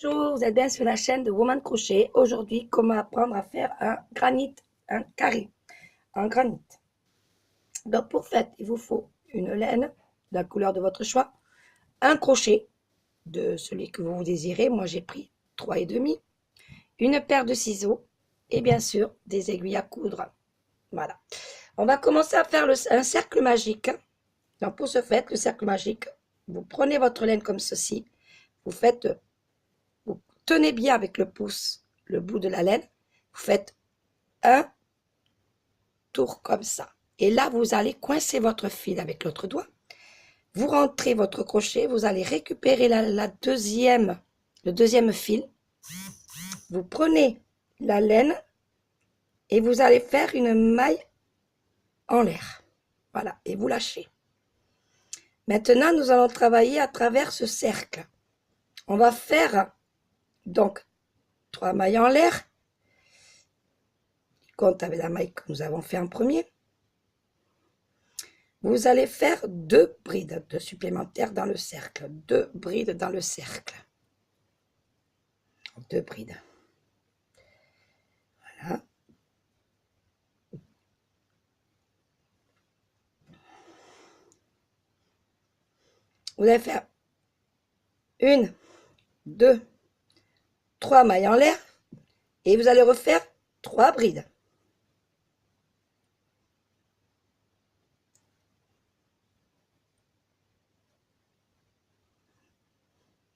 Bonjour, vous êtes bien sur la chaîne de Woman Crochet. Aujourd'hui, comment apprendre à faire un granit, un carré, un granit. Donc pour faire, il vous faut une laine de la couleur de votre choix, un crochet de celui que vous désirez. Moi, j'ai pris 3,5, une paire de ciseaux et bien sûr des aiguilles à coudre. Voilà. On va commencer à faire un cercle magique. Donc pour ce faire, le cercle magique, vous prenez votre laine comme ceci. Vous tenez bien avec le pouce le bout de la laine. Vous faites un tour comme ça. Et là, vous allez coincer votre fil avec l'autre doigt. Vous rentrez votre crochet, vous allez récupérer le deuxième fil. Vous prenez la laine et vous allez faire une maille en l'air. Voilà, et vous lâchez. Maintenant, nous allons travailler à travers ce cercle. On va faire donc 3 mailles en l'air. Compte avec la maille que nous avons fait en premier. Vous allez faire 2 brides de supplémentaires dans le cercle. 2 brides dans le cercle. 2 brides. Voilà. Vous allez faire 1, 2, 3 mailles en l'air et vous allez refaire 3 brides.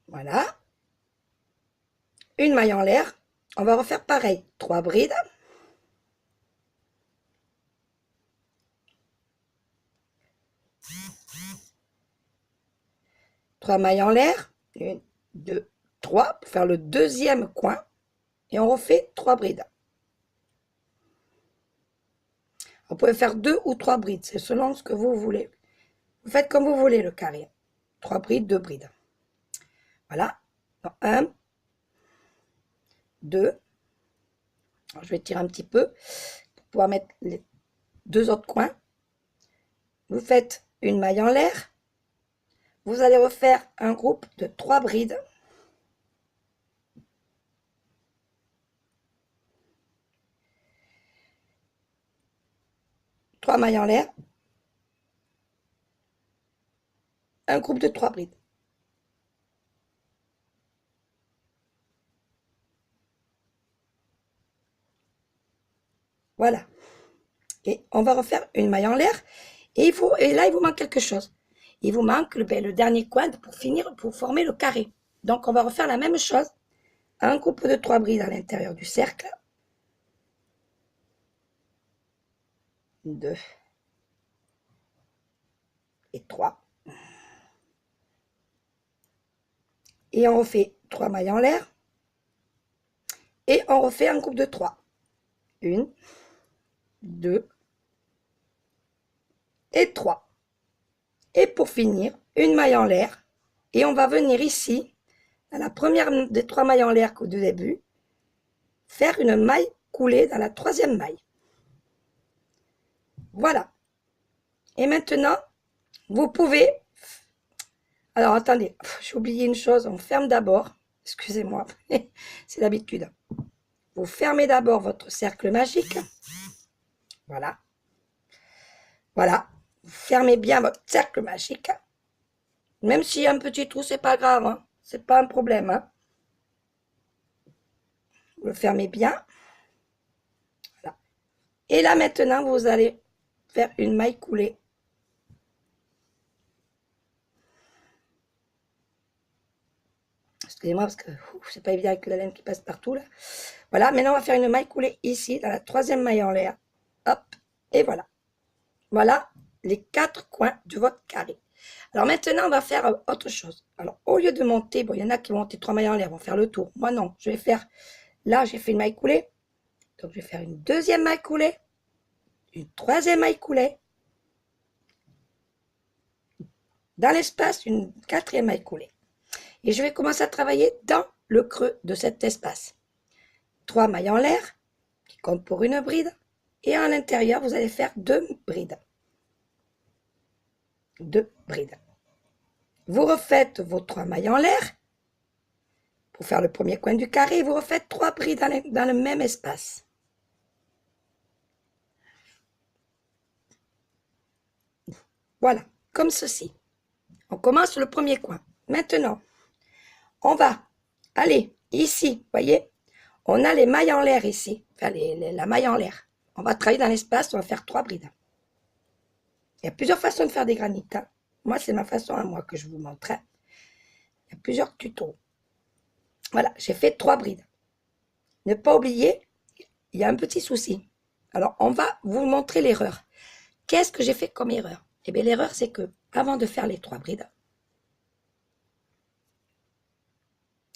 Voilà. Une maille en l'air. On va refaire pareil. 3 brides. Trois mailles en l'air. 1, 2, 3 pour faire le deuxième coin. Et on refait 3 brides. Vous pouvez faire 2 ou 3 brides. C'est selon ce que vous voulez. Vous faites comme vous voulez le carré. 3 brides, 2 brides. Voilà. 1, 2. Alors, je vais tirer un petit peu pour pouvoir mettre les 2 autres coins. Vous faites une maille en l'air. Vous allez refaire un groupe de 3 brides. Trois mailles en l'air. Un groupe de 3 brides. Voilà. Et on va refaire une maille en l'air. Et là, il vous manque quelque chose. Il vous manque le dernier coin pour finir, pour former le carré. Donc, on va refaire la même chose. Un groupe de 3 brides à l'intérieur du cercle. 2 et 3. Et on refait 3 mailles en l'air. Et on refait un groupe de 3. 1, 2 et 3. Et pour finir, une maille en l'air. Et on va venir ici, à la première des 3 mailles en l'air qu'au début, faire une maille coulée dans la 3e maille. Voilà. Et maintenant, vous pouvez... Alors, attendez, j'ai oublié une chose. On ferme d'abord. Excusez-moi, c'est l'habitude. Vous fermez d'abord votre cercle magique. Voilà. Voilà. Vous fermez bien votre cercle magique. Même s'il y a un petit trou, c'est pas grave. Hein. C'est pas un problème. Hein. Vous le fermez bien. Voilà. Et là, maintenant, vous allez faire une maille coulée. Excusez-moi parce que c'est pas évident avec la laine qui passe partout là. Voilà, maintenant on va faire une maille coulée ici, dans la 3e maille en l'air. Hop, et voilà. Voilà les 4 coins de votre carré. Alors maintenant, on va faire autre chose. Alors, au lieu de monter, bon, il y en a qui vont monter 3 mailles en l'air, vont faire le tour. Moi, non, je vais faire, là, j'ai fait une maille coulée. Donc, je vais faire une 2e maille coulée, une 3e maille coulée. Dans l'espace, une 4e maille coulée. Et je vais commencer à travailler dans le creux de cet espace. 3 mailles en l'air, qui comptent pour une bride. Et à l'intérieur, vous allez faire 2 brides. 2 brides. Vous refaites vos 3 mailles en l'air. Pour faire le premier coin du carré, vous refaites 3 brides dans le même espace. Voilà, comme ceci. On commence le premier coin. Maintenant, on va aller ici, voyez, on a les mailles en l'air ici, enfin la maille en l'air. On va travailler dans l'espace, on va faire 3 brides. Il y a plusieurs façons de faire des granites. Hein. Moi, c'est ma façon à moi que je vous montre. Hein. Il y a plusieurs tutos. Voilà, j'ai fait 3 brides. Ne pas oublier, il y a un petit souci. Alors, on va vous montrer l'erreur. Qu'est-ce que j'ai fait comme erreur? Eh bien, l'erreur, c'est que avant de faire les 3 brides,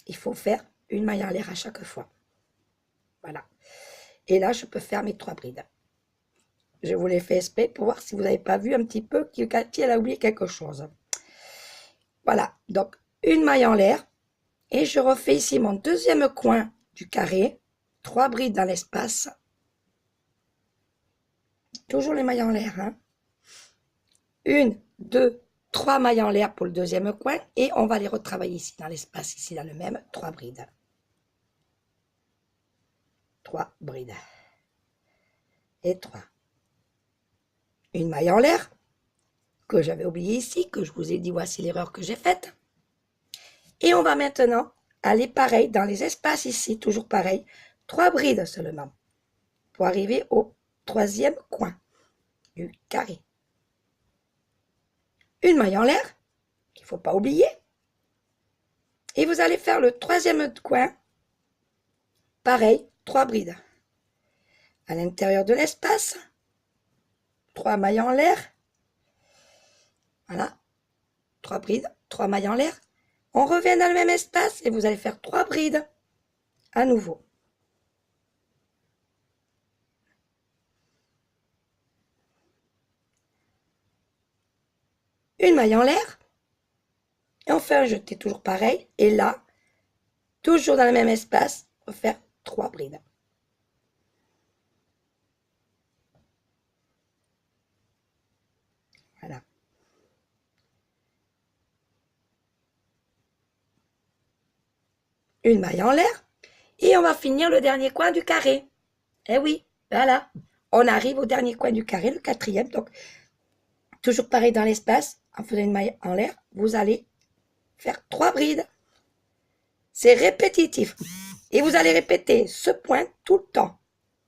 il faut faire une maille en l'air à chaque fois. Voilà. Et là, je peux faire mes 3 brides. Je vous l'ai fait exprès pour voir si vous n'avez pas vu un petit peu que Cathy, elle a oublié quelque chose. Voilà. Donc, une maille en l'air. Et je refais ici mon deuxième coin du carré. 3 brides dans l'espace. Toujours les mailles en l'air. Hein. 1, 2, 3 mailles en l'air pour le deuxième coin. Et on va les retravailler ici dans l'espace, ici dans le même. 3 brides. 3 brides. Et 3. Une maille en l'air. Que j'avais oublié ici. Que je vous ai dit, voici l'erreur que j'ai faite. Et on va maintenant aller pareil dans les espaces ici. Toujours pareil. 3 brides seulement. Pour arriver au troisième coin du carré. Une maille en l'air, qu'il ne faut pas oublier. Et vous allez faire le troisième coin, pareil, 3 brides. À l'intérieur de l'espace, 3 mailles en l'air. Voilà, 3 brides, 3 mailles en l'air. On revient dans le même espace et vous allez faire 3 brides à nouveau. Une maille en l'air. Et on fait un jeté toujours pareil. Et là, toujours dans le même espace, on va faire 3 brides. Voilà. Une maille en l'air. Et on va finir le dernier coin du carré. Eh oui, voilà. On arrive au dernier coin du carré, le quatrième. Donc, toujours pareil dans l'espace. En faisant une maille en l'air, vous allez faire 3 brides. C'est répétitif. Et vous allez répéter ce point tout le temps,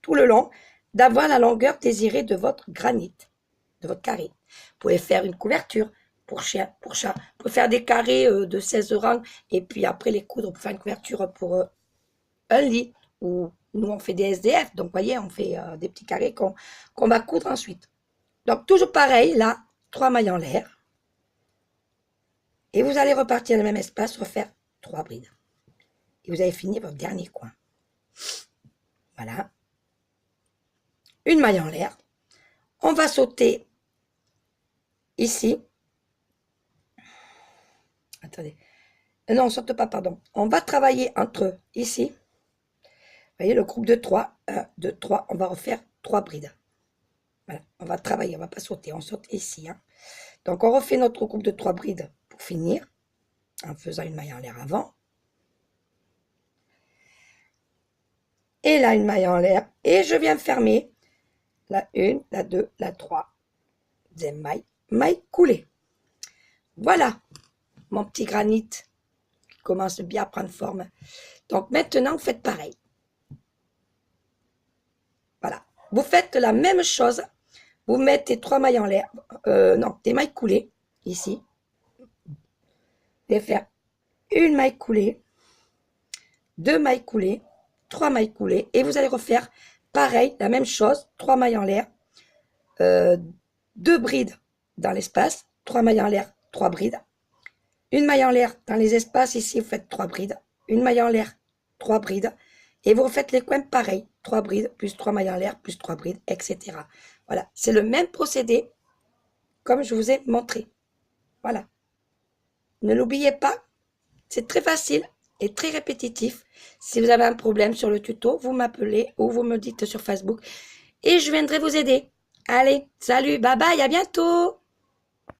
tout le long, d'avoir la longueur désirée de votre granit, de votre carré. Vous pouvez faire une couverture pour chien, pour chat. Vous pouvez faire des carrés de 16 rangs et puis après les coudre pour faire une couverture pour un lit. Ou nous, on fait des SDF. Donc, vous voyez, on fait des petits carrés qu'on va coudre ensuite. Donc, toujours pareil, là, 3 mailles en l'air. Et vous allez repartir dans le même espace, refaire 3 brides. Et vous avez fini votre dernier coin. Voilà. Une maille en l'air. On va sauter ici. Attendez. Non, on ne saute pas, pardon. On va travailler entre ici. Vous voyez, le groupe de 3. 1, 2, 3. On va refaire 3 brides. Voilà. On va travailler, on ne va pas sauter. On saute ici. Hein. Donc, on refait notre groupe de 3 brides pour finir. En faisant une maille en l'air avant. Et là, une maille en l'air. Et je viens fermer la 1, la 2, la 3. Deuxième maille. Maille coulée. Voilà mon petit granit qui commence bien à prendre forme. Donc maintenant, vous faites pareil. Voilà. Vous faites la même chose. Vous mettez 3 mailles en l'air. Non, des mailles coulées. Ici. Vous allez faire une maille coulée. 2 mailles coulées. 3 mailles coulées. Et vous allez refaire pareil, la même chose. 3 mailles en l'air. 2 brides dans l'espace. 3 mailles en l'air. 3 brides. Une maille en l'air dans les espaces, ici vous faites 3 brides, une maille en l'air, 3 brides, et vous refaites les coins pareil, 3 brides, plus 3 mailles en l'air, plus 3 brides, etc. Voilà, c'est le même procédé comme je vous ai montré. Voilà. Ne l'oubliez pas, c'est très facile et très répétitif. Si vous avez un problème sur le tuto, vous m'appelez ou vous me dites sur Facebook et je viendrai vous aider. Allez, salut, bye bye, à bientôt!